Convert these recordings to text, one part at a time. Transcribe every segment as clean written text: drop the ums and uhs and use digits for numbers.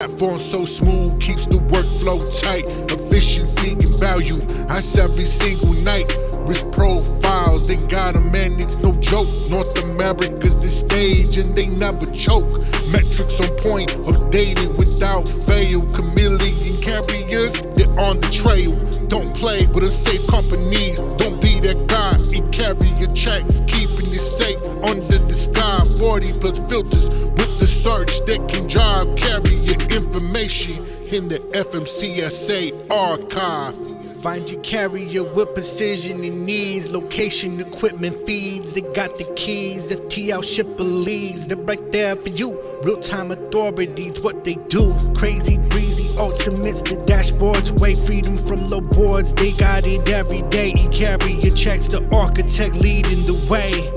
Platform so smooth, keeps the workflow tight. Efficiency and value, I see every single night. Risk profiles, they got 'em, man, it's no joke. North America's the stage and they never choke. Metrics on point, updated without fail. Chameleon carriers, they're on the trail. Don't play with unsafe companies, don't be that guy. eCarrierChecks, keeping it safe under the sky. 40 plus filters with the search that can drive carrier information in the FMCSA archive. Find your carrier with precision and needs. Location, equipment feeds. They got the keys. FTL shipper leads. They're right there for you. Real-time authorities, what they do. Crazy, breezy, ultimates. The dashboards away. Freedom from low boards. They got it every day. eCarrierChecks, the architect leading the way.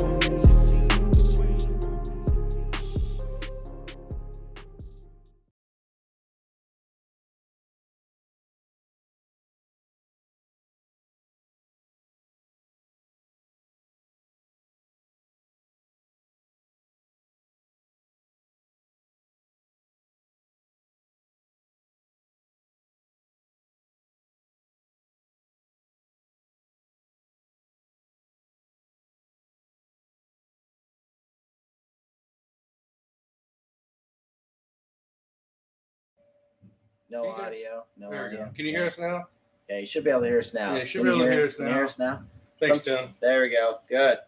No audio. No there audio. We go. Can you hear us now? Yeah, you should be able to hear us now. Yeah, you should be able to hear us now. Can you hear us now? Thanks, Tim. There we go. Good.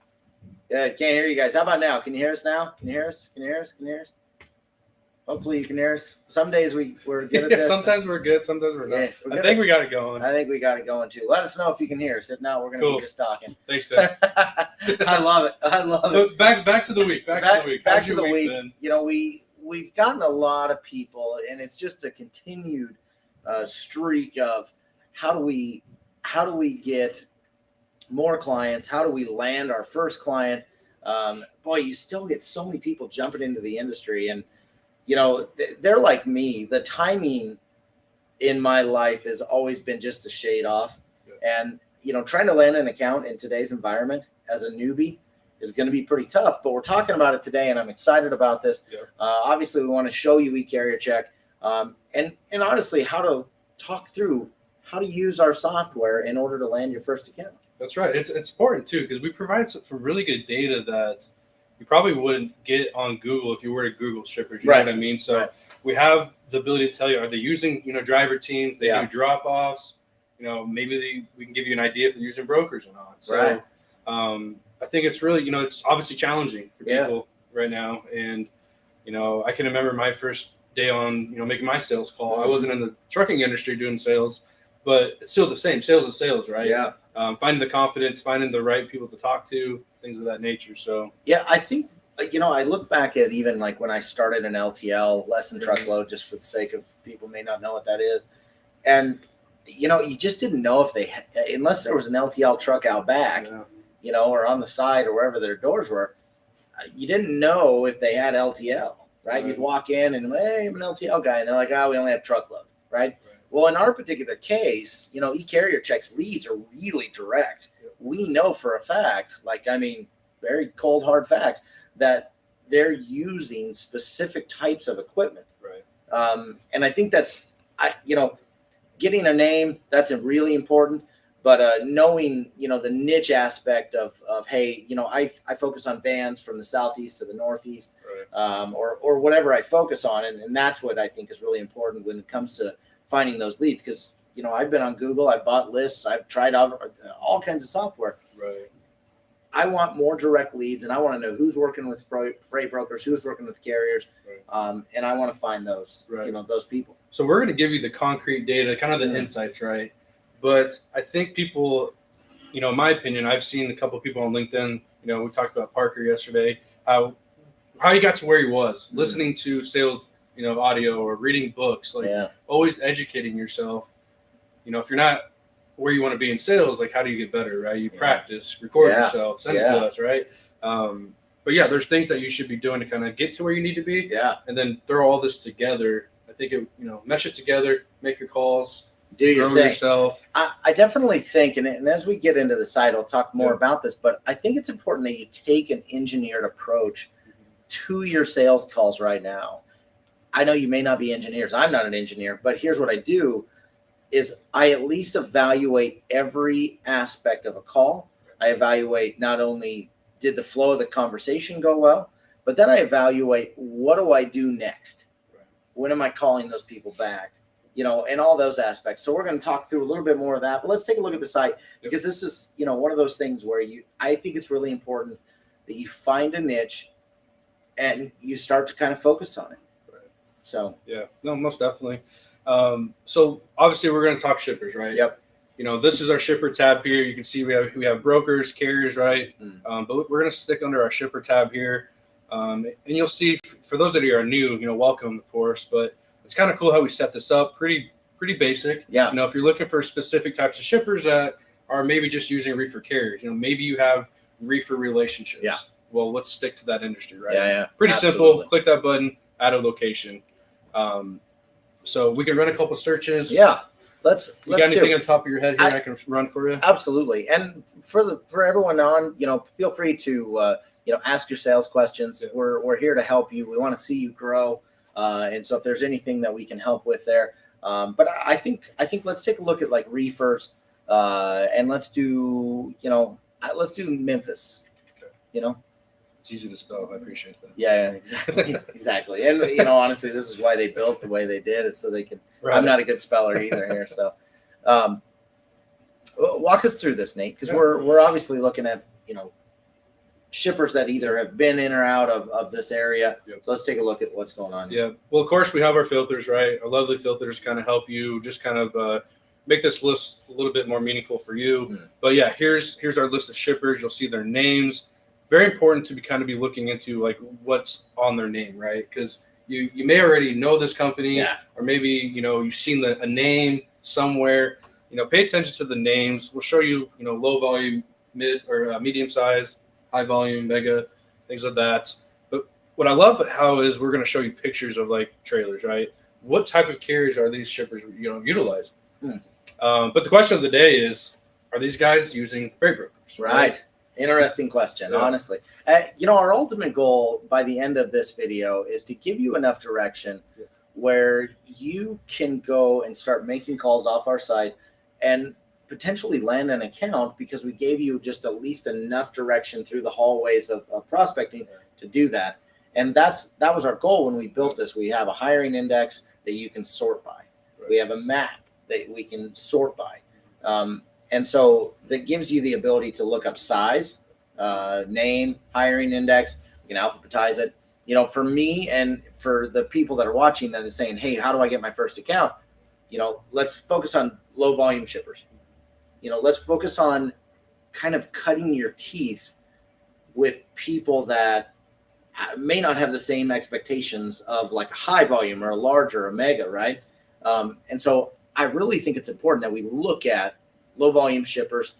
Good. Can't hear you guys. How about now? Can you hear us now? Can you hear us? Can you hear us? Can you hear us? Hopefully you can hear us. Some days we're good at this. Sometimes we're good. Sometimes we're not. Yeah, I think we got it going. I think we got it going too. Let us know if you can hear us. If not, we're going to be just talking. Thanks, Tim. I love it. I love it. Back to the week. Back to the week. Been? You know, we've gotten a lot of people, and it's just a continued streak of how do we get more clients? How do we land our first client? Boy, you still get so many people jumping into the industry, and you know they're like me. The timing in my life has always been just a shade off, and you know, trying to land an account in today's environment as a newbie is going to be pretty tough. But we're talking about it today, and I'm excited about this. Yeah. Obviously, we want to show you eCarrierCheck, and honestly, how to talk through how to use our software in order to land your first account. That's right. It's important too, because we provide some really good data that you probably wouldn't get on Google if you were to Google shippers. You know what I mean? So we have the ability to tell you, are they using, driver teams? They do drop-offs. Maybe we can give you an idea if they're using brokers or not. So I think it's really, it's obviously challenging for people right now. And, I can remember my first day on, making my sales call. I wasn't in the trucking industry doing sales, but it's still the same. Sales is sales, right? Yeah. Finding the confidence, finding the right people to talk to, things of that nature. So yeah, I think, I look back at even like when I started an LTL, less than truckload, just for the sake of people may not know what that is. And, you just didn't know if they, unless there was an LTL truck out back, or on the side or wherever their doors were, you didn't know if they had LTL, right? You'd walk in and, hey, I'm an LTL guy. And they're like, we only have truckload, right? Well, in our particular case, eCarrierCheck's leads are really direct. We know for a fact, very cold, hard facts, that they're using specific types of equipment. Right. And I think that's, getting a name, that's really important. But knowing, the niche aspect of hey, I focus on vans from the southeast to the northeast, or whatever I focus on. And that's what I think is really important when it comes to finding those leads. Because, I've been on Google, I've bought lists, I've tried all kinds of software. Right. I want more direct leads, and I want to know who's working with freight brokers, who's working with carriers, and I want to find those, those people. So we're going to give you the concrete data, kind of the insights, right? But I think people, in my opinion, I've seen a couple of people on LinkedIn, we talked about Parker yesterday, how he got to where he was, listening to sales, audio or reading books, always educating yourself. If you're not where you want to be in sales, how do you get better, right? You practice, record yourself, send it to us, right? But yeah, there's things that you should be doing to kind of get to where you need to be. Yeah. And then throw all this together. I think mesh it together, make your calls, do your thing. Yourself. I definitely think, and as we get into the site, I'll talk more about this, but I think it's important that you take an engineered approach to your sales calls right now. I know you may not be engineers. I'm not an engineer, but here's what I do is I at least evaluate every aspect of a call. I evaluate not only did the flow of the conversation go well, but then I evaluate what do I do next? When am I calling those people back? You know, and all those aspects. So we're going to talk through a little bit more of that, but let's take a look at the site because this is, you know, one of those things where I think it's really important that you find a niche and you start to kind of focus on it. Right. So, yeah, no, most definitely. So obviously we're going to talk shippers, right? Yep. You know, this is our shipper tab here. You can see we have brokers, carriers, right? But we're going to stick under our shipper tab here. And you'll see for those that are new, you know, welcome, of course, but it's kind of cool how we set this up. Pretty basic. Yeah. You know, if you're looking for specific types of shippers that are maybe just using reefer carriers, you know, maybe you have reefer relationships. Yeah. Well, let's stick to that industry, right? Yeah. Pretty Absolutely. simple. Click that button, add a location. So we can run a couple searches. Yeah. Let's got anything on the top of your head here I can run for you? Absolutely. And for everyone on, you know, feel free to you know, ask your sales questions. Yeah. We're here to help you. We want to see you grow. And so if there's anything that we can help with there. But I think let's take a look at like reefers and let's do Memphis. Okay. You know, it's easy to spell. I appreciate that. Yeah, exactly. Exactly. And, you know, honestly, this is why they built the way they did is so they can, right. I'm not a good speller either here. So walk us through this, Nate, because we're obviously looking at, you know, shippers that either have been in or out of this area. Yep. So let's take a look at what's going on here. Yeah. Well, of course, we have our filters, right? Our lovely filters kind of help you just kind of make this list a little bit more meaningful for you. Mm. But yeah, here's our list of shippers. You'll see their names. Very important to kind of be looking into like what's on their name, right? Because you may already know this company, or maybe, you know, you've seen a name somewhere. You know, pay attention to the names. We'll show you, you know, low volume, mid or medium size, high volume, mega, things like that. But what I love how is we're going to show you pictures of like trailers, right? What type of carriers are these shippers, you know, utilizing? But the question of the day is, are these guys using freight brokers? Right. Interesting question, honestly. You know, our ultimate goal by the end of this video is to give you enough direction where you can go and start making calls off our site and potentially land an account because we gave you just at least enough direction through the hallways of prospecting to do that. And that was our goal when we built this. We have a hiring index that you can sort by. Right. We have a map that we can sort by. And so that gives you the ability to look up size, name, hiring index. You can alphabetize it. You know, for me and for the people that are watching that is saying, hey, how do I get my first account? You know, let's focus on low volume shippers. You know, let's focus on kind of cutting your teeth with people that may not have the same expectations of like a high volume or a large or a mega, right? And so I really think it's important that we look at low volume shippers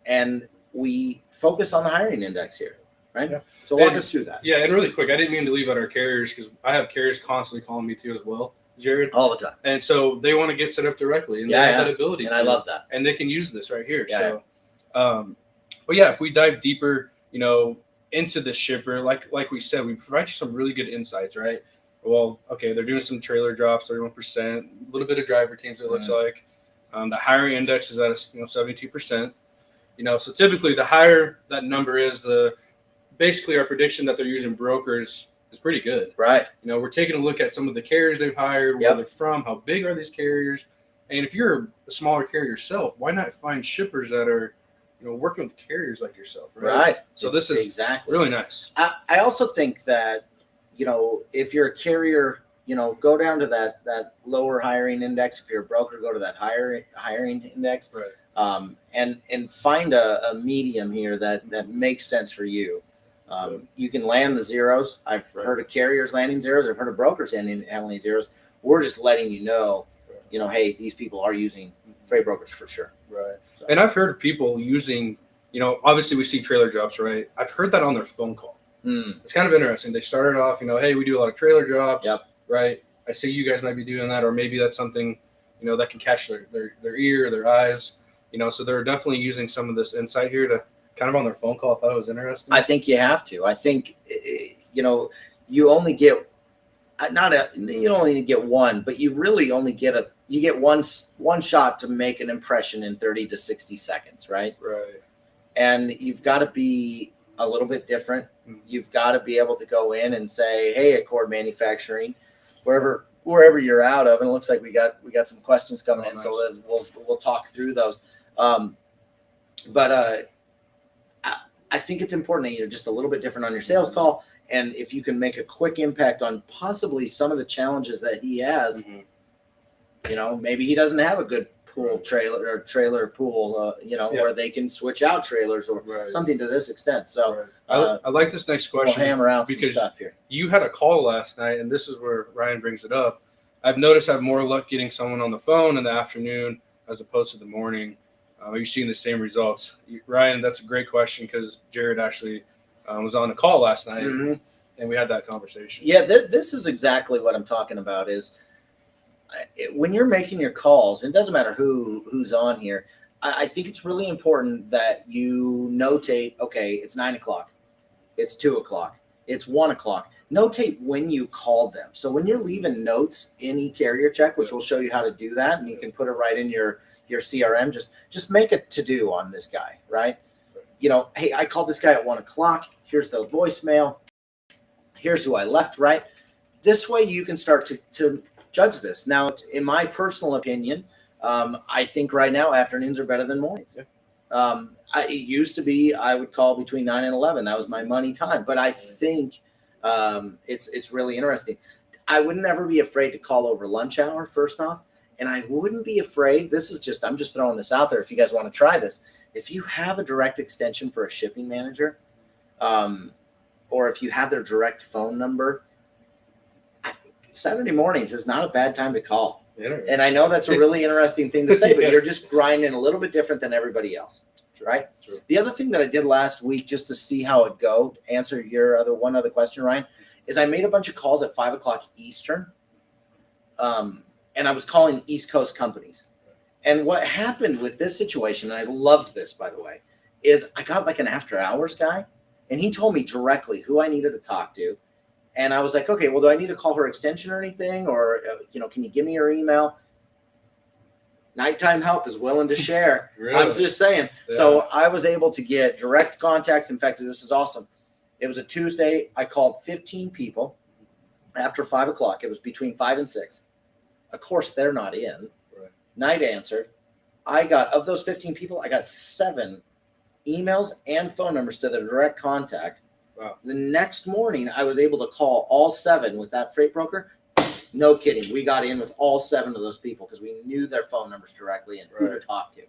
and we focus on the hiring index here, right? Yeah. So walk us through that. Yeah, and really quick, I didn't mean to leave out our carriers because I have carriers constantly calling me too as well, Jared. All the time. And so they want to get set up directly, and they have that ability. And I love that. And they can use this right here. Yeah. So, but yeah, if we dive deeper, you know, into the shipper, like we said, we provide you some really good insights, right? Well, okay, they're doing some trailer drops, 31%, a little bit of driver teams, it looks like. The hiring index is at 72%. You know, so typically the higher that number is, basically our prediction that they're using brokers is pretty good. Right. You know, we're taking a look at some of the carriers they've hired, where they're from, how big are these carriers, and if you're a smaller carrier yourself, why not find shippers that are, you know, working with carriers like yourself, right? Right. So this is exactly really nice. I also think that, you know, if you're a carrier, you know, go down to that lower hiring index. If you're a broker, go to that higher hiring index, right? And find a medium here that makes sense for you. You can land the zeros. I've heard of carriers landing zeros. I've heard of brokers handling zeros. We're just letting you know, you know, hey, these people are using freight brokers for sure. Right. So. And I've heard of people using, you know, obviously we see trailer drops, right? I've heard that on their phone call. It's kind of interesting. They started off, you know, hey, we do a lot of trailer drops. Yep. Right. I see you guys might be doing that, or maybe that's something, you know, that can catch their ear, their eyes, you know, so they're definitely using some of this insight here to kind of on their phone call. I thought it was interesting. I think you have to. I think, you know, you only get you only get one, but you really only get one shot to make an impression in 30 to 60 seconds, right? Right. And you've got to be a little bit different. You've got to be able to go in and say, hey, Accord Manufacturing, wherever you're out of, and it looks like we got some questions coming in, nice. So we'll talk through those. But I think it's important that you're just a little bit different on your sales call, and if you can make a quick impact on possibly some of the challenges that he has, maybe he doesn't have a good pool trailer pool, where they can switch out trailers or something to this extent. So I like this next question. We'll hammer out some stuff here. You had a call last night, and this is where Ryan brings it up. I've noticed I have more luck getting someone on the phone in the afternoon as opposed to the morning. Are you seeing the same results? Ryan, that's a great question because Jared actually was on a call last night, and we had that conversation. Yeah, this is exactly what I'm talking about is when you're making your calls, it doesn't matter who's on here. I think it's really important that you notate, okay, it's 9 o'clock, it's 2 o'clock, it's 1 o'clock. Notate when you called them. So when you're leaving notes in eCarrierCheck, which will show you how to do that, and you can put it right in your CRM, just make a to-do on this guy, right? Hey, I called this guy at 1 o'clock. Here's the voicemail. Here's who I left, right? This way you can start to judge this. Now, in my personal opinion, I think right now afternoons are better than mornings. It used to be I would call between 9 and 11. That was my money time. But I think it's really interesting. I would never be afraid to call over lunch hour, first off. And I wouldn't be afraid. I'm just throwing this out there if you guys want to try this. If you have a direct extension for a shipping manager, or if you have their direct phone number, Saturday mornings is not a bad time to call. And I know that's a really interesting thing to say, but you're just grinding a little bit different than everybody else, right? True. The other thing that I did last week, just to see how it go, to answer your one other question, Ryan, is I made a bunch of calls at 5 o'clock Eastern. And I was calling East Coast companies. And what happened with this situation, and I loved this, by the way, is I got like an after hours guy, and he told me directly who I needed to talk to. And I was like, okay, well, do I need to call her extension or anything? Or, can you give me her email? Nighttime help is willing to share. Really? I'm just saying. Yeah. So I was able to get direct contacts. In fact, this is awesome. It was a Tuesday. I called 15 people after 5 o'clock. It was between 5 and 6. Of course, they're not in. Right. Night answered. Of those 15 people, I got 7 emails and phone numbers to the direct contact. Wow. The next morning, I was able to call all 7 with that freight broker. No kidding. We got in with all 7 of those people because we knew their phone numbers directly and who to talk to.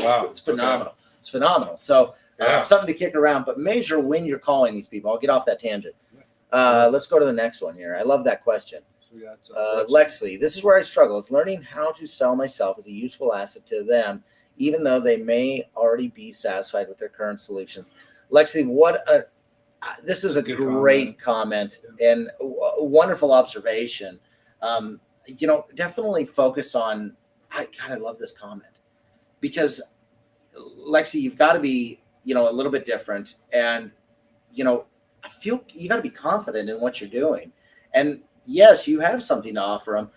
Wow. It's phenomenal. Okay. It's phenomenal. So something to kick around, but measure when you're calling these people. I'll get off that tangent. Let's go to the next one here. I love that question. Lexley, this is where I struggle. Is learning how to sell myself as a useful asset to them, even though they may already be satisfied with their current solutions. Lexley, this is a great comment and a wonderful observation. Definitely focus on. I love this comment because Lexi, you've got to be, a little bit different, and I feel you got to be confident in what you're doing, and yes, you have something to offer them.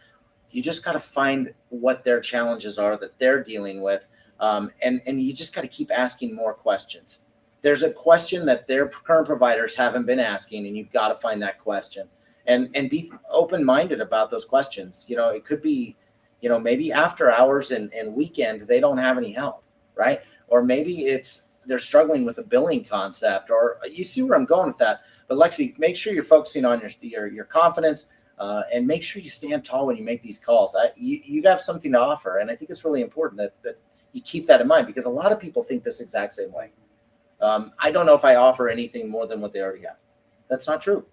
You just got to find what their challenges are that they're dealing with. And you just got to keep asking more questions. There's a question that their current providers haven't been asking, and you've got to find that question and be open-minded about those questions. It could be, maybe after hours and weekend, they don't have any help, right? Or maybe they're struggling with a billing concept, or you see where I'm going with that. But Lexi, make sure you're focusing on your confidence, and make sure you stand tall when you make these calls. You have something to offer, and I think it's really important that you keep that in mind because a lot of people think this exact same way. I don't know if I offer anything more than what they already have. That's not true.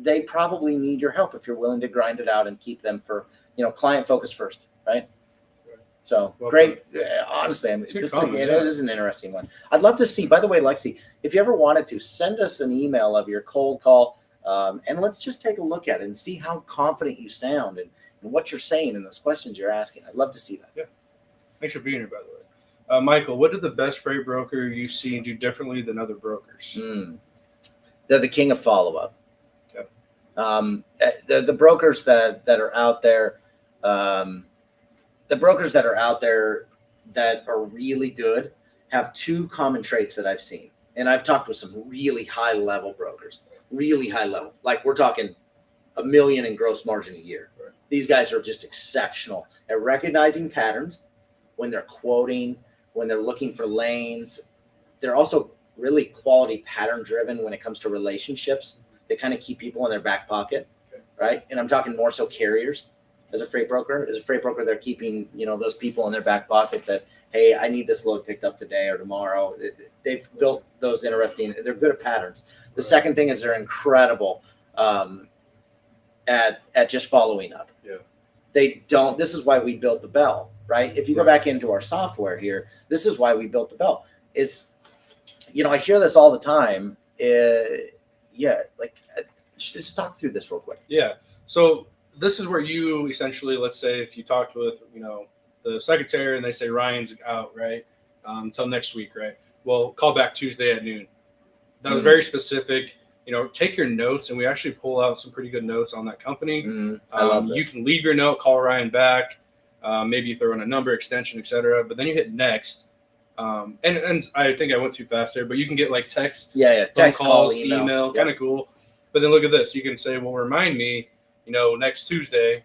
They probably need your help if you're willing to grind it out and keep them for, client focus first, right? So great. Honestly, it is an interesting one. I'd love to see, by the way, Lexi, if you ever wanted to, send us an email of your cold call, and let's just take a look at it and see how confident you sound and what you're saying and those questions you're asking. I'd love to see that. Yeah. Thanks for being here, by the way. Michael, what did the best freight broker you've seen do differently than other brokers? They're the king of follow-up. The brokers that are out there, the brokers that are out there that are really good have two common traits that I've seen. And I've talked with some really high level brokers, really high level. Like we're talking $1 million in gross margin a year. Right. These guys are just exceptional at recognizing patterns when they're quoting, when they're looking for lanes. They're also really quality pattern driven when it comes to relationships. They kind of keep people in their back pocket, right? And I'm talking more so carriers. As a freight broker, they're keeping, those people in their back pocket that, hey, I need this load picked up today or tomorrow. They've built those interesting. They're good at patterns. The second thing is they're incredible at just following up. Yeah. They don't. This is why we built the bell, right? If you go back into our software here, this is why we built the bell. Is, I hear this all the time. Just talk through this real quick. Yeah. So this is where you essentially, let's say if you talked with, the secretary and they say Ryan's out, right? Until next week, right? Well, call back Tuesday at noon. That was very specific. Take your notes, and we actually pull out some pretty good notes on that company. I love this. You can leave your note, call Ryan back. Maybe you throw in a number, extension, etc. But then you hit next. And I think I went too fast there, but you can get like text, text, calls, call, email, kind of cool. But then look at this. You can say, well, remind me, next Tuesday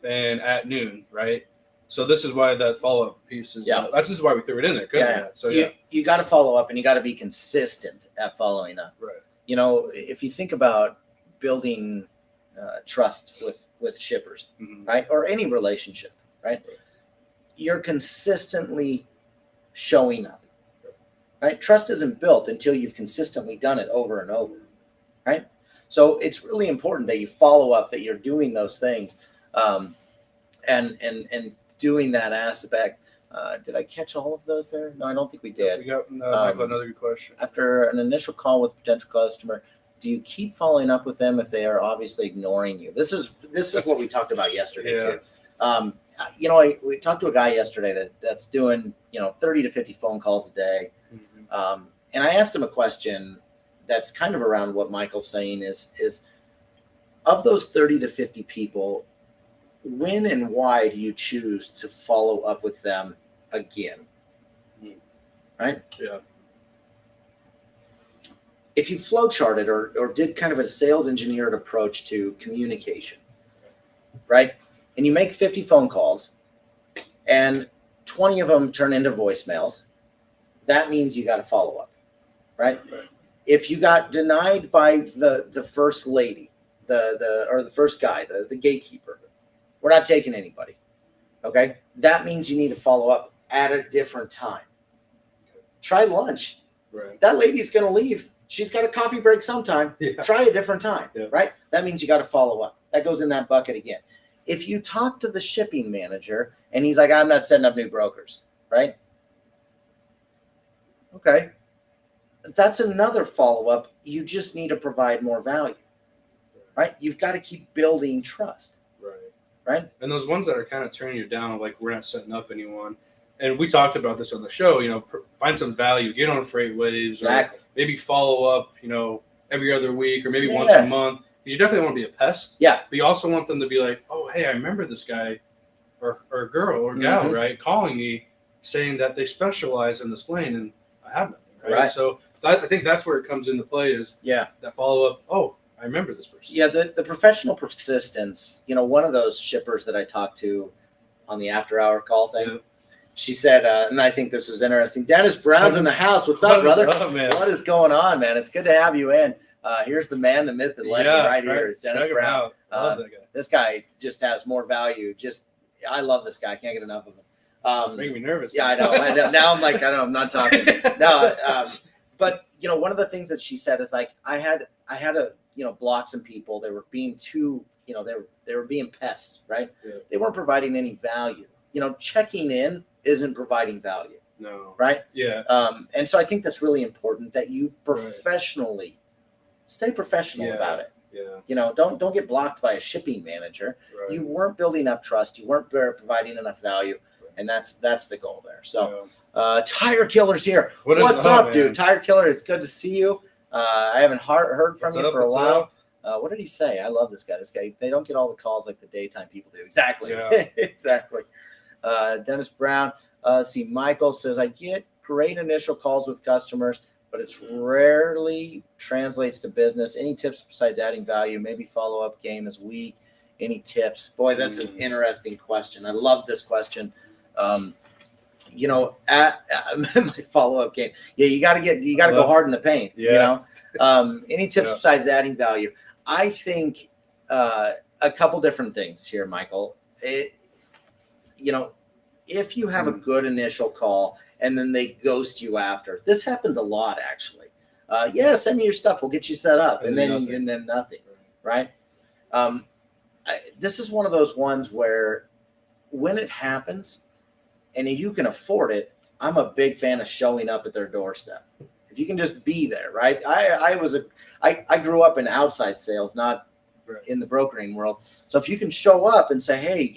and at noon, right? So this is why that follow-up piece is, this is why we threw it in there. Because of that. So you got to follow up, and you got to be consistent at following up. Right. If you think about building trust with shippers, right? Or any relationship, right? You're consistently showing up, right? Trust isn't built until you've consistently done it over and over, right? So it's really important that you follow up, that you're doing those things, and doing that aspect. Did I catch all of those there? No, I don't think we did. We got Michael, another good question. After an initial call with a potential customer, do you keep following up with them if they are obviously ignoring you? This is what we talked about yesterday too. We talked to a guy yesterday that's doing 30 to 50 phone calls a day, and I asked him a question that's kind of around what Michael's saying is of those 30 to 50 people, when and why do you choose to follow up with them again? Right? Yeah. If you flow charted or did kind of a sales engineered approach to communication, right? And you make 50 phone calls and 20 of them turn into voicemails, that means you got to follow up, right? If you got denied by the first lady, or the first guy, the gatekeeper, we're not taking anybody. Okay. That means you need to follow up at a different time. Try lunch. Right. That lady's going to leave. She's got a coffee break sometime. Yeah. Try a different time. Yeah. Right. That means you got to follow up. That goes in that bucket again. If you talk to the shipping manager and he's like, I'm not setting up new brokers. Right. Okay. That's another follow-up. You just need to provide more value. Right. You've got to keep building trust. Right. And those ones that are kind of turning you down, like we're not setting up anyone. And we talked about this on the show, find some value, get on freight waves, exactly. Or maybe follow up, every other week or maybe once a month. Because you definitely want to be a pest. Yeah. But you also want them to be like, oh, hey, I remember this guy or girl or gal, right, calling me saying that they specialize in this lane and I have nothing. Right. So I think that's where it comes into play is that follow up. Oh, I remember this person. Yeah, the professional persistence, one of those shippers that I talked to on the after-hour call thing, she said, and I think this is interesting, Dennis Brown's in the house. What's up, brother? What is going on, man? It's good to have you in. Here's the man, the myth, the legend here is Dennis Brown. I love that guy. This guy just has more value. I love this guy. I can't get enough of him. Making me nervous. Yeah, I know. Now I'm like, I'm not talking. No, but one of the things that she said is like, I had to block some people. They were being too, they were being pests, right? Yeah. They weren't providing any value. Checking in isn't providing value. No. Right? Yeah. And so I think that's really important that you professionally stay professional about it. Yeah. Don't get blocked by a shipping manager. Right. You weren't building up trust. You weren't providing enough value. Right. And that's the goal there. So Tire Killer's here. What's up, dude? Tire Killer, it's good to see you. I haven't heard from you for a while. What did he say? I love this guy. They don't get all the calls like the daytime people do. Exactly. Yeah. Exactly. Dennis Brown. See, Michael says, I get great initial calls with customers, but it's rarely translates to business. Any tips besides adding value? Maybe follow-up game is weak. Any tips? Boy, that's an interesting question. I love this question. At my follow-up game, you got to go hard in the paint. Yeah. Any tips besides adding value? I think a couple different things here, Michael. If you have a good initial call and then they ghost you after, this happens a lot actually. Send me your stuff, we'll get you set up, and then nothing, right? This is one of those ones where when it happens and you can afford it, I'm a big fan of showing up at their doorstep. If you can just be there, right? I grew up in outside sales, not in the brokering world. So if you can show up and say, hey,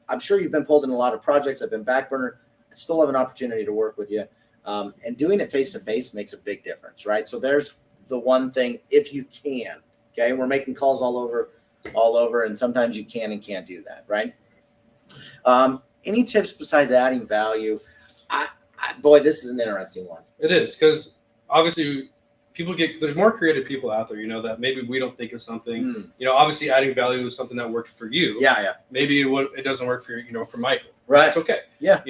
I'm sure you've been pulled in a lot of projects. I've been backburner. I still have an opportunity to work with you. And doing it face-to-face makes a big difference, right? So there's the one thing, if you can, okay? We're making calls all over, and sometimes you can and can't do that, right? Any tips besides adding value? Boy, this is an interesting one. It is, because obviously there's more creative people out there, that maybe we don't think of something. Obviously adding value is something that worked for you. Yeah. Maybe it doesn't work for for Michael. Right. It's okay. Yeah.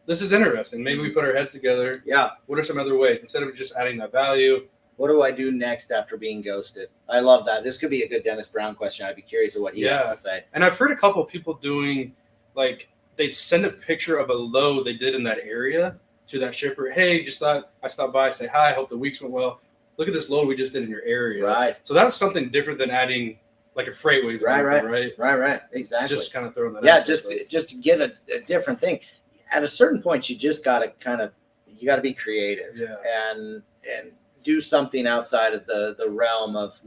This is interesting. Maybe we put our heads together. Yeah. What are some other ways instead of just adding that value? What do I do next after being ghosted? I love that. This could be a good Dennis Brown question. I'd be curious of what he has to say. And I've heard a couple of people doing, like, they'd send a picture of a load they did in that area to that shipper. Hey, just thought I stopped by, say hi, hope the weeks went well. Look at this load we just did in your area. Right. So that's something different than adding like a freight wave. Right. Exactly. Just kind of throwing that out. Just to get a different thing. At a certain point, you just got to be creative and do something outside of the realm of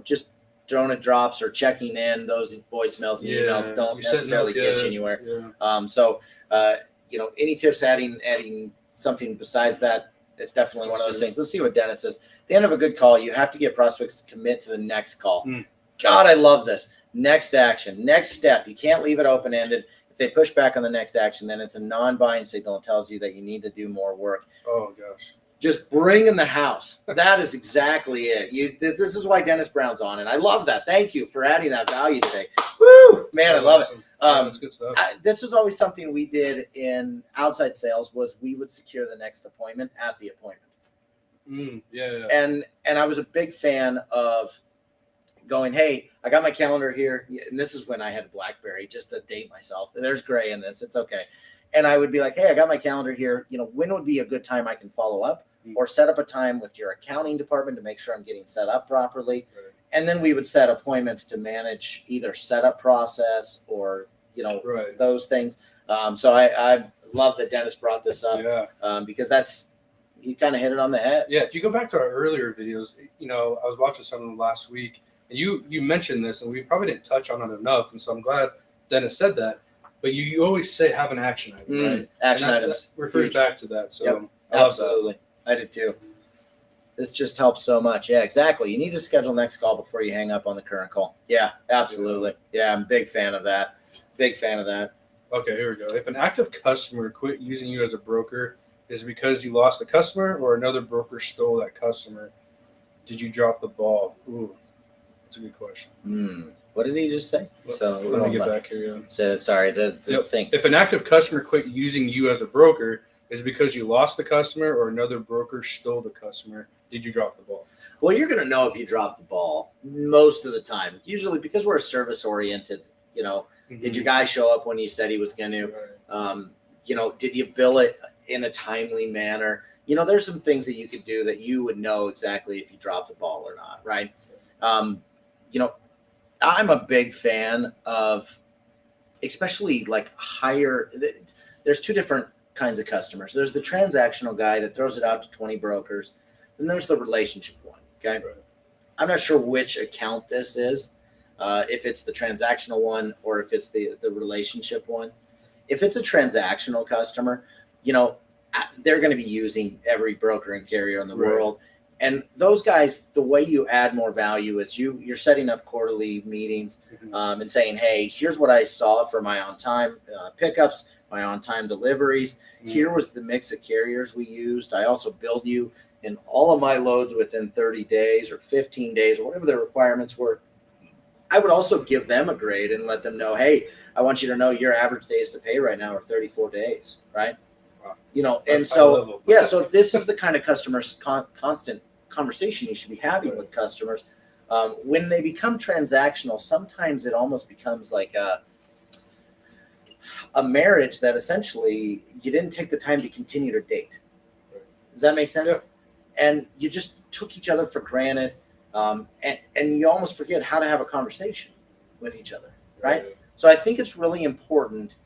just throwing drops or checking in. Those voicemails and emails don't necessarily get you anywhere. Any tips adding something besides that? It's definitely one of those things. Let's see what Dennis says. At the end of a good call, you have to get prospects to commit to the next call. God, I love this. Next action, next step. You can't leave it open-ended. If they push back on the next action, then it's a non-buying signal. It tells you that you need to do more work. Oh, gosh. Just bring in the house. That is exactly it. This is why Dennis Brown's on it. I love that. Thank you for adding that value today. Woo! Man, I love it. That's good stuff. This was always something we did in outside sales was we would secure the next appointment at the appointment. And I was a big fan of going, hey, I got my calendar here. And this is when I had BlackBerry, just to date myself. There's gray in this. It's okay. And I would be like, hey, I got my calendar here. When would be a good time I can follow up or set up a time with your accounting department to make sure I'm getting set up properly. Right. And then we would set appointments to manage either setup process or, those things. So I love that Dennis brought this up because you kind of hit it on the head. Yeah. If you go back to our earlier videos, I was watching some of them last week and you mentioned this and we probably didn't touch on it enough. And so I'm glad Dennis said that. But you always say have an action item, right? Action items. That refers back to that. So absolutely. I did too. This just helps so much. Yeah, exactly. You need to schedule next call before you hang up on the current call. Yeah, absolutely. Yeah, I'm a big fan of that. Okay, here we go. If an active customer quit using you as a broker, is it because you lost the customer or another broker stole that customer? Did you drop the ball? Ooh, that's a good question. What did he just say? Let me get back here. So sorry, the thing. If an active customer quit using you as a broker, is it because you lost the customer or another broker stole the customer? Did you drop the ball? Well, you're going to know if you drop the ball most of the time. Usually because we're service oriented, did your guy show up when you said he was going to? Right. Did you bill it in a timely manner? There's some things that you could do that you would know exactly if you dropped the ball or not, right? I'm a big fan of, especially like there's two different kinds of customers. There's the transactional guy that throws it out to 20 brokers. Then there's the relationship one. Okay. Right. I'm not sure which account this is, if it's the transactional one or if it's the relationship one. If it's a transactional customer, they're going to be using every broker and carrier in the world. And those guys, the way you add more value is you're setting up quarterly meetings and saying, hey, here's what I saw for my on-time pickups, my on-time deliveries. Here was the mix of carriers we used. I also billed you in all of my loads within 30 days or 15 days or whatever the requirements were. I would also give them a grade and let them know, hey, I want you to know your average days to pay right now are 34 days, right? Wow. You know, That's and so, level. yeah, so this is the kind of customers constant conversation you should be having with customers. When they become transactional, sometimes it almost becomes like a marriage that essentially you didn't take the time to continue to date. Does that make sense? Yeah. And you just took each other for granted, and you almost forget how to have a conversation with each other, right? So I think it's really important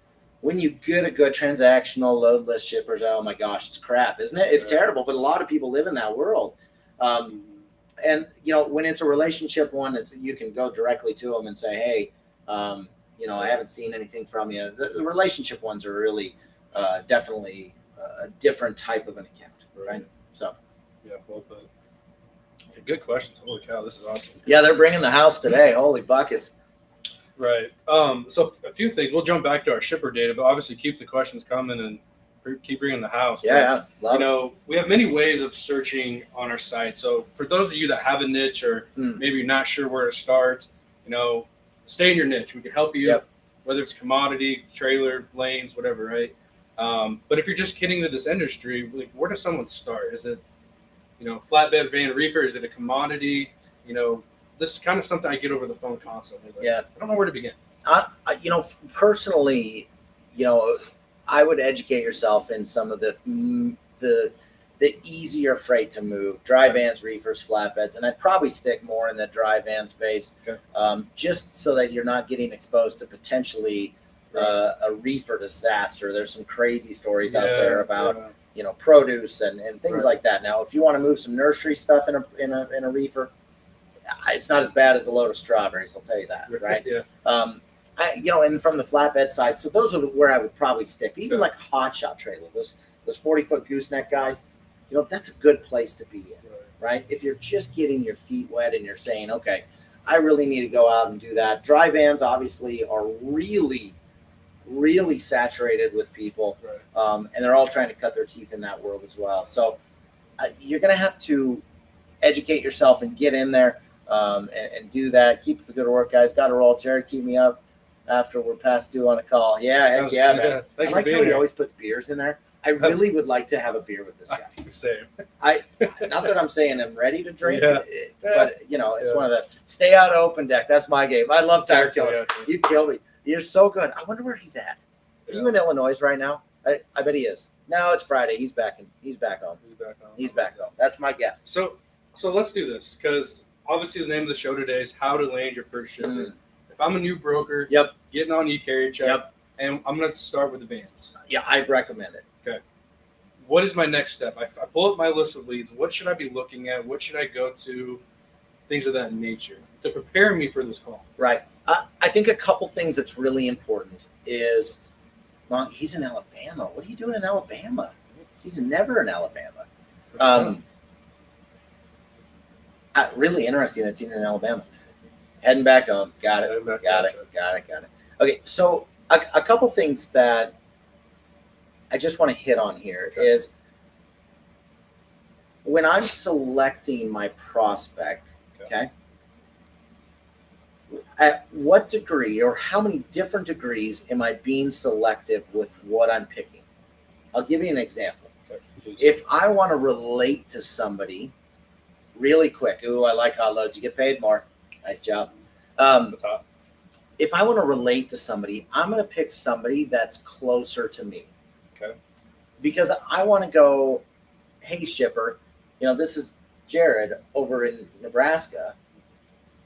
when you get a good transactional loadless shippers. Oh my gosh, it's crap, isn't it? It's terrible, but a lot of people live in that world. And you know, when it's a relationship one, you can go directly to them and say, hey, you know, I haven't seen anything from you. The relationship ones are really definitely a different type of an account, right? So, yeah, well put. Yeah, good questions. Holy cow, this is awesome. Yeah, they're bringing the house today. Holy buckets. Right. So a few things. We'll jump back to our shipper data, but obviously keep the questions coming and keep bringing the house. Yeah, but, you know, we have many ways of searching on our site. So for those of you that have a niche or maybe you're not sure where to start, you know, stay in your niche. We can help you, whether it's commodity, trailer, lanes, whatever, right? But if you're just getting into this industry, like, where does someone start? Is it, you know, flatbed, van, reefer? Is it a commodity? You know, this is kind of something I get over the phone constantly. Like, I don't know where to begin. You know, personally, you know, I would educate yourself in some of the easier freight to move: dry vans, reefers, flatbeds, and I'd probably stick more in the dry van space, just so that you're not getting exposed to potentially a reefer disaster. There's some crazy stories out there about you know, produce and things like that. Now, if you want to move some nursery stuff in a reefer, it's not as bad as a load of strawberries. I'll tell you that, right? You know, and from the flatbed side, so those are where I would probably stick. Even like a hot shot trailer, those 40-foot gooseneck guys, you know, that's a good place to be in, right? If you're just getting your feet wet and you're saying, okay, I really need to go out and do that. Dry vans obviously are really, really saturated with people, and they're all trying to cut their teeth in that world as well. So you're going to have to educate yourself and get in there and do that. Keep the good work, guys. Got to roll. Jared, keep me up after we're past due on a call. Yeah, heck yeah, man. I like how he always puts beers in there. I really would like to have a beer with this guy. Same. Not that I'm saying I'm ready to drink, but you know, it's one of the stay out open deck. That's my game. I love Tire Killer. You kill me. You're so good. I wonder where he's at. Are you in Illinois right now? I bet he is. No, it's Friday. He's back home. He's back home. That's my guess. So let's do this, because obviously the name of the show today is how to land your first shipment. If I'm a new broker, getting on eCarrierCheck, and I'm going to start with the vans. Yeah, I recommend it. Okay. What is my next step? I pull up my list of leads. What should I be looking at? What should I go to? Things of that nature to prepare me for this call. Right. I think a couple things that's really important is, well, he's in Alabama. What are you doing in Alabama? He's never in Alabama. Really interesting that he's in Alabama. Heading back home. Got it. Okay, so a couple things that I just want to hit on here is when I'm selecting my prospect, okay, at what degree or how many different degrees am I being selective with what I'm picking? I'll give you an example. If I want to relate to somebody really quick, ooh, I like hot loads, you get paid more. Nice job. If I want to relate to somebody, I'm going to pick somebody that's closer to me. Okay. Because I want to go, hey, shipper, you know, this is Jared over in Nebraska,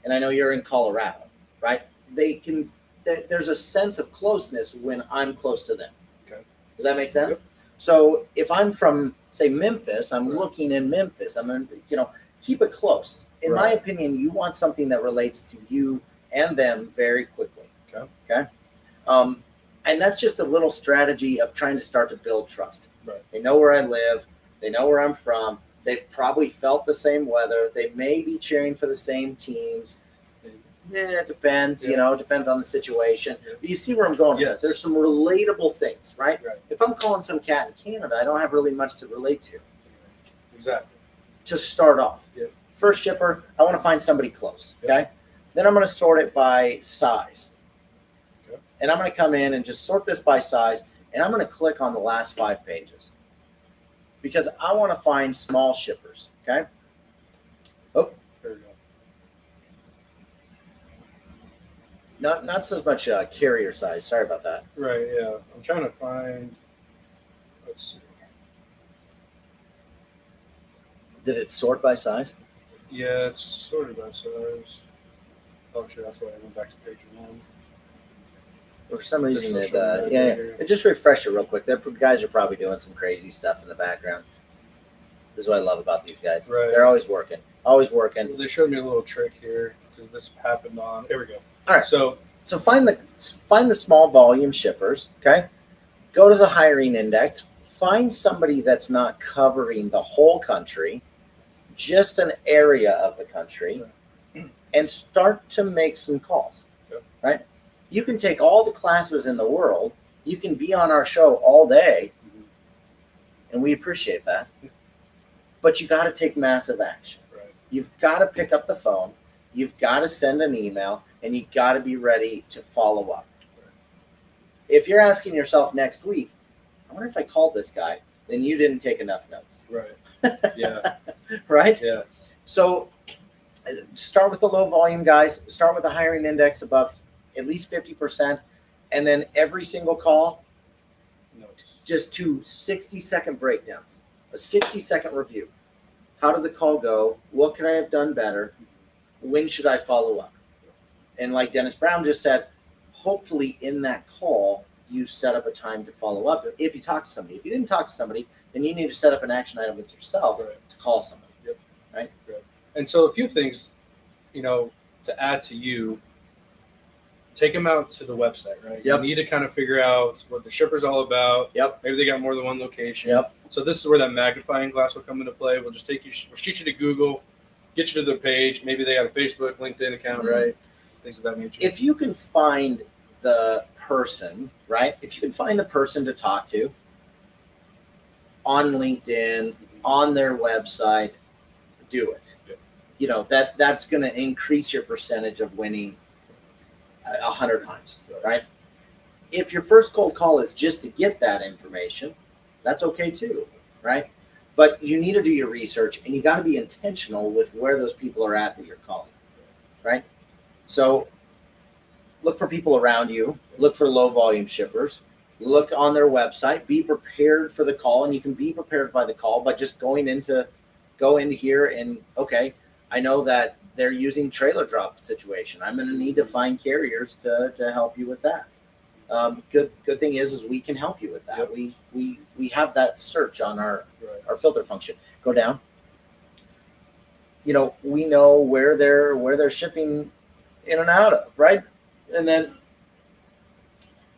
and I know you're in Colorado, right? There's a sense of closeness when I'm close to them. Okay. Does that make sense? Yep. So if I'm from, say, Memphis, I'm looking in Memphis. I'm going to, you know, keep it close. In my opinion, you want something that relates to you and them very quickly. Okay. And that's just a little strategy of trying to start to build trust. Right. They know where I live. They know where I'm from. They've probably felt the same weather. They may be cheering for the same teams. It depends, it depends on the situation. But you see where I'm going with that. There's some relatable things, right? If I'm calling some cat in Canada, I don't have really much to relate to. Exactly. To start off. First shipper, I want to find somebody close, okay? Then I'm going to sort it by size. And I'm going to come in and just sort this by size, and I'm going to click on the last 5 pages. Because I want to find small shippers, okay? Oh, there we go. Not so much carrier size. Sorry about that. Right, yeah. I'm trying to find, let's see. Did it sort by size? Yeah, it's sorted by size. Oh, sure, that's why I went back to page 1. For some reason, it just refresh it real quick. The guys are probably doing some crazy stuff in the background. This is what I love about these guys. Right. They're always working. Always working. Well, they showed me a little trick here because this happened on. There we go. All right. So find the small volume shippers. Okay. Go to the hiring index. Find somebody that's not covering the whole country, just an area of the country, and start to make some calls. Right. You can take all the classes in the world. You can be on our show all day, and we appreciate that. But you got to take massive action. Right. You've got to pick up the phone. You've got to send an email, and you got to be ready to follow up. Right. If you're asking yourself next week, I wonder if I called this guy, then you didn't take enough notes. Right. Yeah. Right? Yeah. So start with the low volume guys. Start with the hiring index above at least 50%. And then every single call, just 2 60-second breakdowns. A 60-second review. How did the call go? What could I have done better? When should I follow up? And like Dennis Brown just said, hopefully in that call, you set up a time to follow up. If you talk to somebody, if you didn't talk to somebody, then you need to set up an action item with yourself to call somebody. Right? And so a few things, to add to you, take them out to the website, right? You need to kind of figure out what the shipper's all about. Maybe they got more than one location. So this is where that magnifying glass will come into play. We'll just we'll shoot you to Google, get you to their page. Maybe they got a Facebook, LinkedIn account, right? Things of that nature. If you can find the person, right? If you can find the person to talk to on LinkedIn, on their website, do it. That's going to increase your percentage of winning 100 times, right? If your first cold call is just to get that information, that's okay too, right? But you need to do your research, and you got to be intentional with where those people are at that you're calling, right? So look for people around you, look for low volume shippers, look on their website, be prepared for the call, and you can be prepared by the call by just go into here and, okay, I know that they're using trailer drop situation. I'm going to need to find carriers to help you with that. Good thing is we can help you with that. We have that search on our filter function. Go down. We know where they're shipping in and out of, right? And then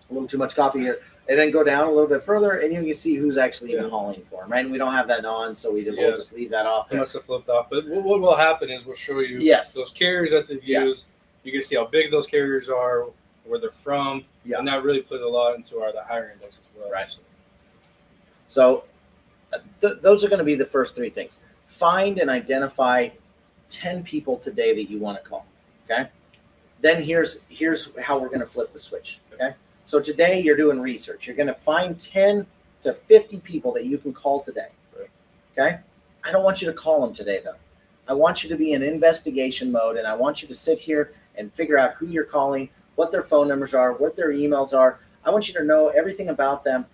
a little too much coffee here. And then go down a little bit further, and you can see who's actually even hauling for them, right? And we don't have that on, so we'll just leave that off there. It must have flipped off. But what will happen is we'll show you those carriers that they've used. You can see how big those carriers are, where they're from, and that really plays a lot into the higher index as well. Right. So those are going to be the first 3 things. Find and identify 10 people today that you want to call, okay? Then here's how we're going to flip the switch, okay? So today you're doing research. You're going to find 10 to 50 people that you can call today. Okay? I don't want you to call them today, though. I want you to be in investigation mode, and I want you to sit here and figure out who you're calling, what their phone numbers are, what their emails are. I want you to know everything about them,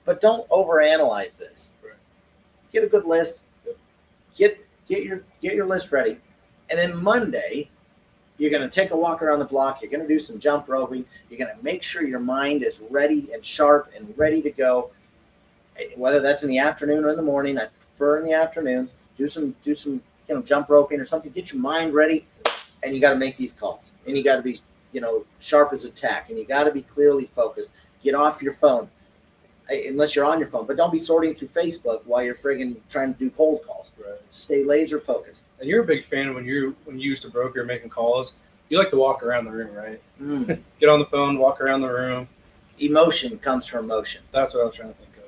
but don't overanalyze this. Get a good list. Get your list ready. And then Monday, you're going to take a walk around the block. You're going to do some jump roping. You're going to make sure your mind is ready and sharp and ready to go. Whether that's in the afternoon or in the morning, I prefer in the afternoons. Do some jump roping or something. Get your mind ready, and you got to make these calls. And you got to be sharp as a tack, and you got to be clearly focused. Get off your phone. unless you're on your phone. But don't be sorting through Facebook while you're friggin' trying to do cold calls. Right. Stay laser focused. And you're a big fan when you used a broker making calls. You like to walk around the room, right? Get on the phone, walk around the room. Emotion comes from motion. That's what I was trying to think of.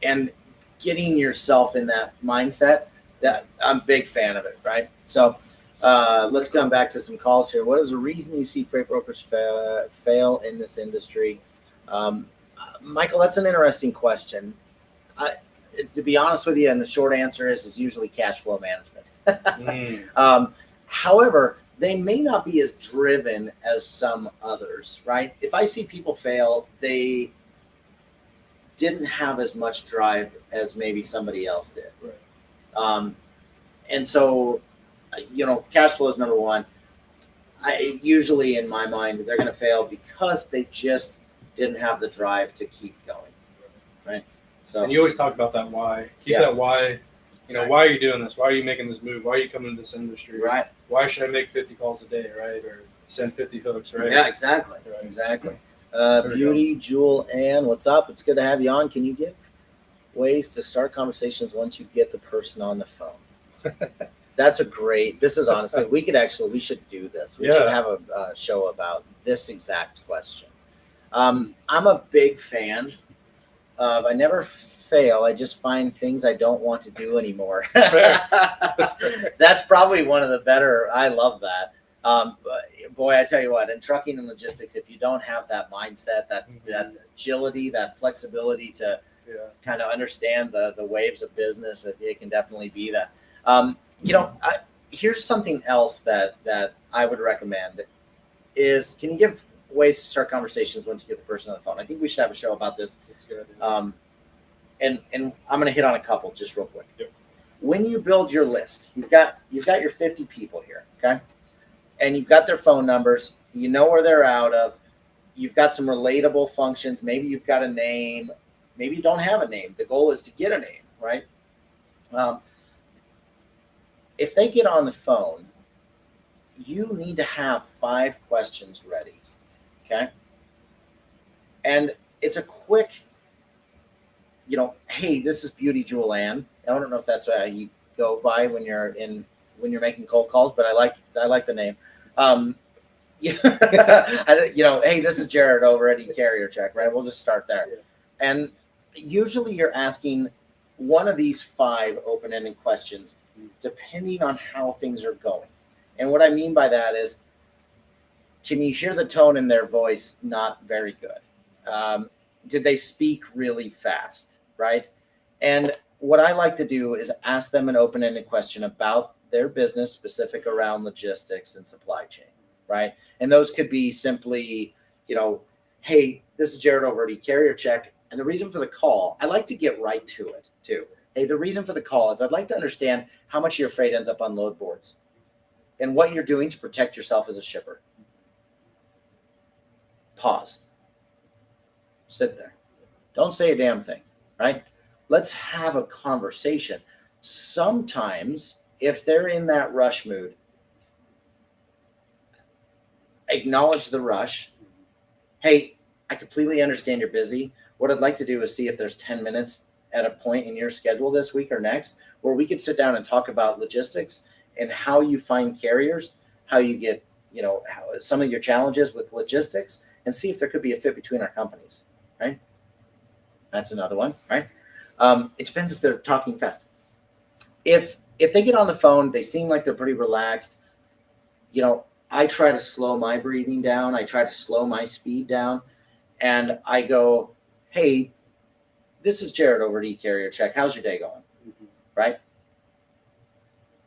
And getting yourself in that mindset, that I'm a big fan of it, right? So let's come back to some calls here. What is the reason you see freight brokers fail in this industry? Michael, that's an interesting question. To be honest with you, and the short answer is usually cash flow management. However, they may not be as driven as some others, right? If I see people fail, they didn't have as much drive as maybe somebody else did. Right. And so, cash flow is number one. Usually in my mind, they're going to fail because they just didn't have the drive to keep going, right? So, and you always talk about that why. Keep that why. Why are you doing this? Why are you making this move? Why are you coming to this industry? Right. Why should I make 50 calls a day, right? Or send 50 hooks, right? Yeah, exactly. Right. Exactly. Beauty, Jewel, Ann, what's up? It's good to have you on. Can you give ways to start conversations once you get the person on the phone? That's this is honestly, we should do this. We should have a show about this exact question. I'm a big fan of, I never fail. I just find things I don't want to do anymore. That's probably one of the better. I love that. Boy, I tell you what, in trucking and logistics, if you don't have that mindset, that agility, that flexibility to kind of understand the waves of business, it can definitely be that. Here's something else that I would recommend is, can you give ways to start conversations once you get the person on the phone? I think we should have a show about this. That's good. And I'm going to hit on a couple just real quick. Yep. When you build your list, you've got your 50 people here, okay? And you've got their phone numbers. You know where they're out of. You've got some relatable functions. Maybe you've got a name. Maybe you don't have a name. The goal is to get a name, right? If they get on the phone, you need to have 5 questions ready, okay? And it's a quick, hey, this is Beauty Jewel Ann. I don't know if that's how you go by when you're making cold calls, but I like the name. Hey, this is Jared over at eCarrierCheck, right? We'll just start there. Yeah. And usually you're asking one of these 5 open-ended questions, depending on how things are going. And what I mean by that is, can you hear the tone in their voice? Not very good. Did they speak really fast, right? And what I like to do is ask them an open-ended question about their business, specific around logistics and supply chain, right? And those could be simply, hey, this is Jared over at eCarrierCheck, and the reason for the call, I like to get right to it too. Hey, the reason for the call is I'd like to understand how much of your freight ends up on load boards and what you're doing to protect yourself as a shipper. Pause. Sit there. Don't say a damn thing, right? Let's have a conversation. Sometimes, if they're in that rush mood, acknowledge the rush. Hey, I completely understand you're busy. What I'd like to do is see if there's 10 minutes at a point in your schedule this week or next where we could sit down and talk about logistics and how you find carriers, how you get, how some of your challenges with logistics, and see if there could be a fit between our companies, right? That's another one, right? It depends if they're talking fast. If they get on the phone, they seem like they're pretty relaxed. I try to slow my breathing down. I try to slow my speed down. And I go, hey, this is Jared over at eCarrierCheck. How's your day going? Mm-hmm. Right?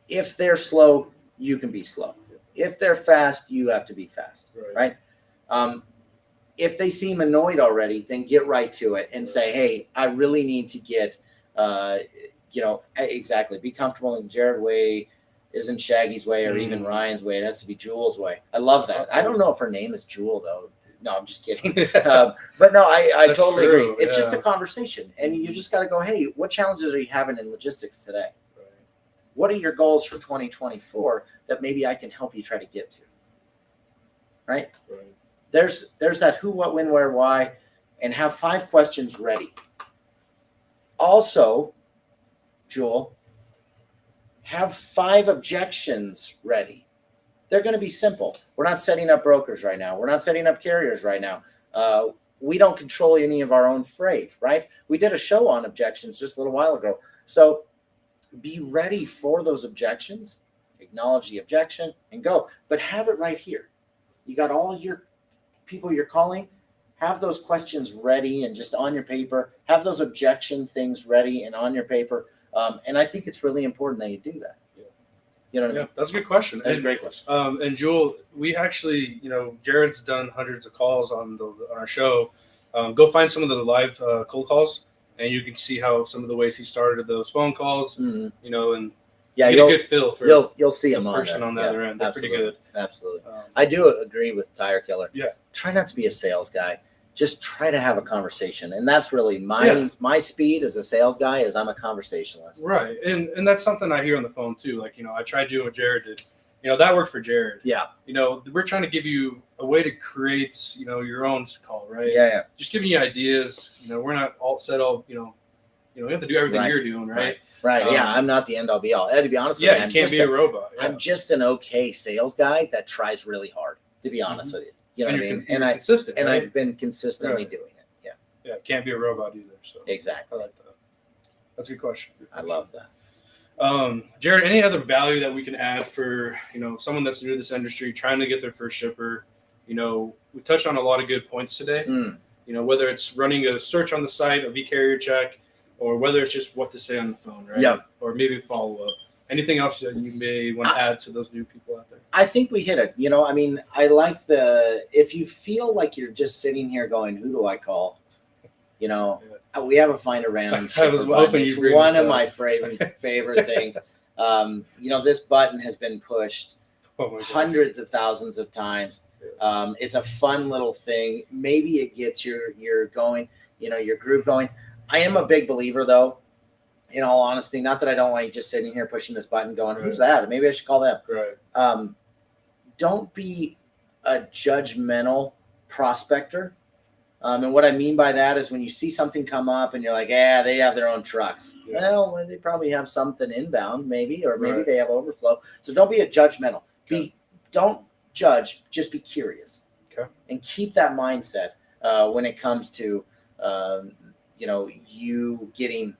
If they're slow, you can be slow. If they're fast, you have to be fast, right? If they seem annoyed already, then get right to it and say, hey, I really need to get, exactly, be comfortable in Jared way, isn't Shaggy's way, or even Ryan's way. It has to be Jewel's way. I love that. I don't know if her name is Jewel, though. No, I'm just kidding. But no, I totally agree. It's just a conversation. And you just got to go, hey, what challenges are you having in logistics today? Right. What are your goals for 2024 that maybe I can help you try to get to? Right? There's that who, what, when, where, why. and have 5 questions ready. Also, Jewel, have 5 objections ready. They're going to be simple. We're not setting up brokers right now. We're not setting up carriers right now. We don't control any of our own freight, right? We did a show on objections just a little while ago. So be ready for those objections, acknowledge the objection, and go. But have it right here. You got all your people you're calling. Have those questions ready and just on your paper. Have those objection things ready and on your paper. And I think it's really important that you do that. You know what I mean? That's a good question. That's a great question. And Jewel, we actually, Jared's done hundreds of calls on our show. Go find some of the live cold calls, and you can see how some of the ways he started those phone calls. And yeah, get a good feel for you'll see him the person on the other end. That's pretty good. Absolutely. I do agree with Tire Killer. Yeah. Try not to be a sales guy. Just try to have a conversation, and that's really my speed as a sales guy. Is I'm a conversationalist. Right, and that's something I hear on the phone too. Like I tried doing what Jared did. That worked for Jared. Yeah. We're trying to give you a way to create your own call, right? Yeah. Just giving you ideas. We're not all set all. You have to do everything you're doing, right? Right. Yeah, I'm not the end all be all. To be honest with you, you can't be a robot. Yeah. I'm just an okay sales guy that tries really hard. To be honest with you. You know what I mean? And consistent, and right? I've been consistently doing it. Yeah. Yeah, can't be a robot either. So exactly. I like that. That's a good question. I love that. Jared, any other value that we can add for someone that's new to this industry, trying to get their first shipper? We touched on a lot of good points today. Whether it's running a search on the site of eCarrierCheck, or whether it's just what to say on the phone, right? Yeah. Or maybe follow up. Anything else that you may want to add to those new people out there? I think we hit it. I like if you feel like you're just sitting here going, who do I call? We have a find a random shipper button. It's one of my favorite things. This button has been pushed hundreds of thousands of times. It's a fun little thing. Maybe it gets your going, your groove going. I am a big believer, though, in all honesty, not that I don't want you just sitting here pushing this button going, who's that? Maybe I should call them. Right. Don't be a judgmental prospector. And what I mean by that is when you see something come up and you're like, they have their own trucks. Yeah. Well, they probably have something inbound maybe, or maybe they have overflow. So don't be a judgmental. Okay. Don't judge, just be curious. Okay. And keep that mindset when it comes to, you getting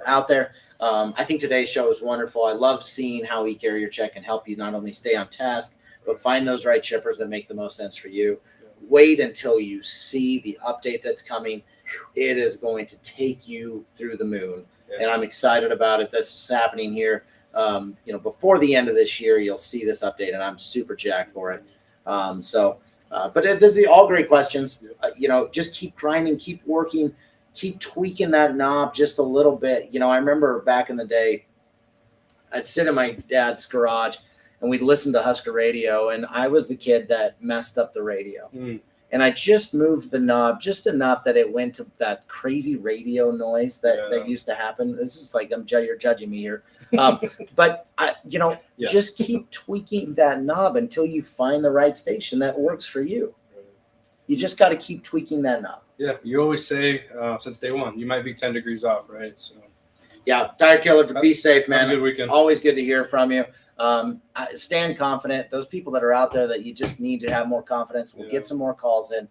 out there. I think today's show is wonderful. I love seeing how eCarrierCheck can help you not only stay on task, but find those right shippers that make the most sense for you. Wait until you see the update that's coming. It is going to take you through the moon. Yeah. And I'm excited about it. This is happening here. Before the end of this year, you'll see this update, and I'm super jacked for it. But these are all great questions. Just keep grinding, keep working, keep tweaking that knob just a little bit. I remember back in the day, I'd sit in my dad's garage and we'd listen to Husker radio, and I was the kid that messed up the radio. And I just moved the knob just enough that it went to that crazy radio noise that used to happen. This is like you're judging me here. But just keep tweaking that knob until you find the right station that works for you. You just got to keep tweaking that knob. Yeah, you always say since day one, you might be 10 degrees off, right? So, yeah, Tire Killer, be safe, man. Have a good weekend. Always good to hear from you. Stand confident. Those people that are out there that you just need to have more confidence, we'll get some more calls in.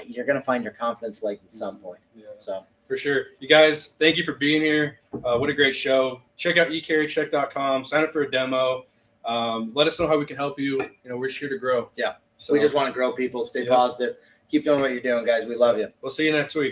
You're going to find your confidence legs at some point. Yeah. So for sure. You guys, thank you for being here. What a great show. Check out eCarrierCheck.com. Sign up for a demo. Let us know how we can help you. We're here to grow. Yeah. So we just want to grow people. Stay positive. Keep doing what you're doing, guys. We love you. We'll see you next week.